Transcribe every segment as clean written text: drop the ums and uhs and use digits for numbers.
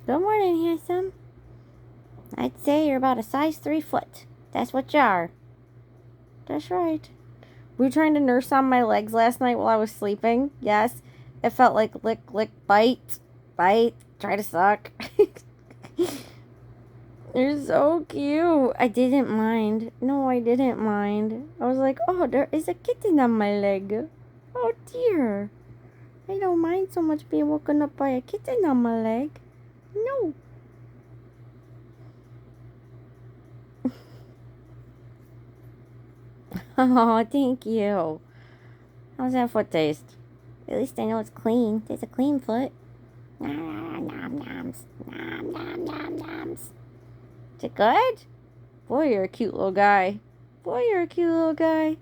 Good morning, handsome. I'd say you're about a size 3 foot. That's what you are. That's right. Were you trying to nurse on my legs last night while I was sleeping? Yes. It felt like lick, lick, bite, bite, try to suck. You're so cute. I didn't mind. No, I didn't mind. I was like, oh, there is a kitten on my leg. Oh, dear. I don't mind so much being woken up by a kitten on my leg. No. Oh, thank you. How's that foot taste? At least I know it's clean. It's a clean foot. Nom, nom, noms. Nom, nom, nom, noms. Is it good? Boy, you're a cute little guy. Boy, you're a cute little guy.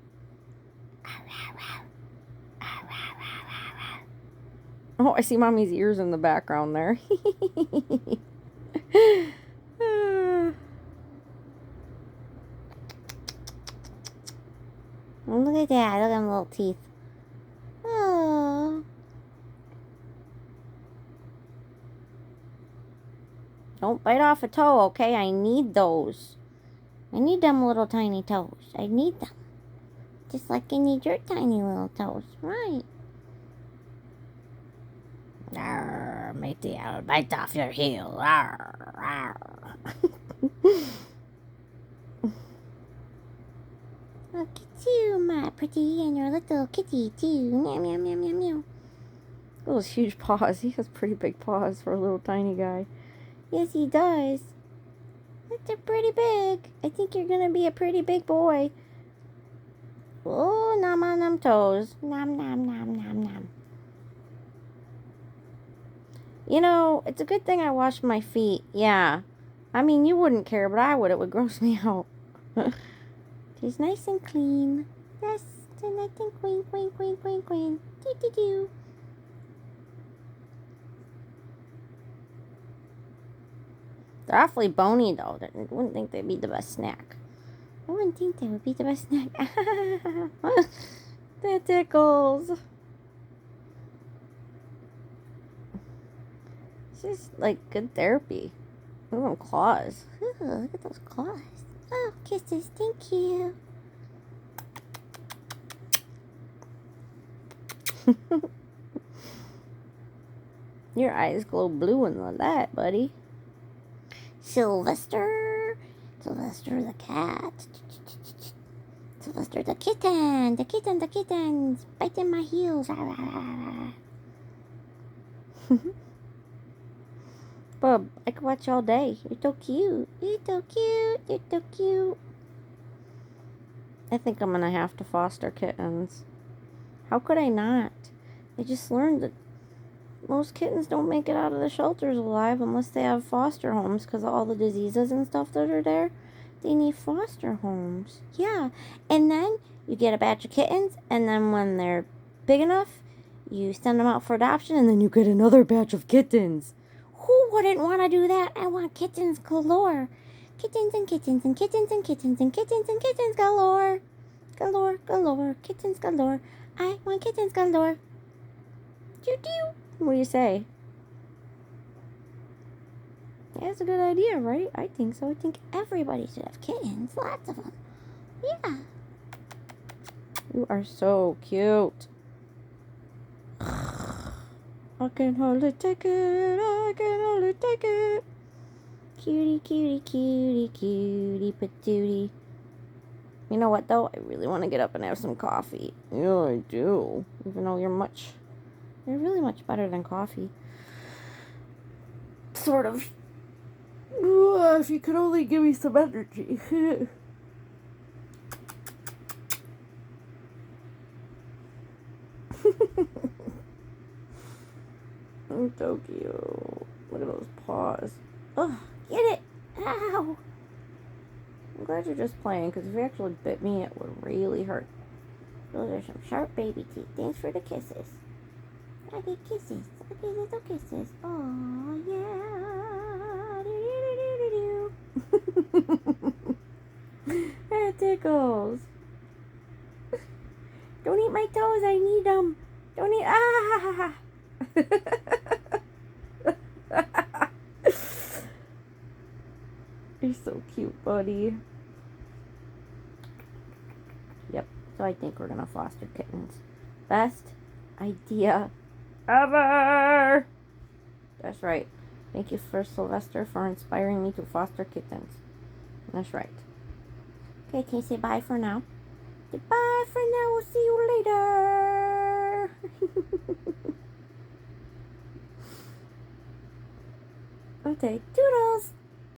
Oh, I see Mommy's ears in the background there. Oh, look at that. Look at them little teeth. Oh. Don't bite off a toe, okay? I need those. I need them little tiny toes. I need them. Just like I need your tiny little toes. Right. Arr, matey, I'll bite off your heel. Arr, arr. Look at you, my pretty, and your little kitty, too. Meow, meow, meow, meow, meow. Those huge paws. He has pretty big paws for a little tiny guy. Yes, he does. They're pretty big. I think you're going to be a pretty big boy. Oh, nom on them toes. Nom, nom, nom, nom, nom. You know, it's a good thing I washed my feet. Yeah. I mean, you wouldn't care, but I would. It would gross me out. She's nice and clean. Yes, so nice and clean, clean, clean, clean, clean. Do. They're awfully bony, though. I wouldn't think they'd be the best snack. I wouldn't think they would be the best snack. That tickles. It's just like good therapy. Look at them claws. Ooh, look at those claws. Oh, kisses. Thank you. Your eyes glow blue in the light, buddy. Sylvester. Sylvester the cat. Sylvester the kitten. The kitten, the kittens. Biting my heels. Bub, I could watch all day. You're so cute. You're so cute. You're so cute. I think I'm gonna have to foster kittens. How could I not? I just learned that most kittens don't make it out of the shelters alive unless they have foster homes because of all the diseases and stuff that are there. They need foster homes. Yeah. And then you get a batch of kittens, and then when they're big enough, you send them out for adoption, and then you get another batch of kittens. Who wouldn't want to do that? I want kittens galore. Kittens and kittens and kittens and kittens and kittens and kittens galore. Galore, galore, kittens galore. I want kittens galore. Doo-doo. What do you say? Yeah, that's a good idea, right? I think so. I think everybody should have kittens. Lots of them. Yeah. You are so cute. I can hardly take it. I can hardly take it. Cutie, cutie, cutie, cutie, patootie. You know what, though? I really want to get up and have some coffee. Yeah, I do. Even though you're really much better than coffee. Sort of. Ooh, if you could only give me some energy. I'm so cute. Look at those paws. Oh, get it! Ow! I'm glad you're just playing, because if you actually bit me, it would really hurt. Those are some sharp baby teeth. Thanks for the kisses. I get kisses. I get little kisses. Oh, yeah. That tickles. Don't eat my toes. I need them. Don't eat. Ah! You're so cute, buddy. Yep, so I think we're gonna foster kittens. Best idea ever! That's right. Thank you for Sylvester for inspiring me to foster kittens. That's right. Okay, can you say bye for now? Goodbye for now. We'll see you later. Okay, toodles.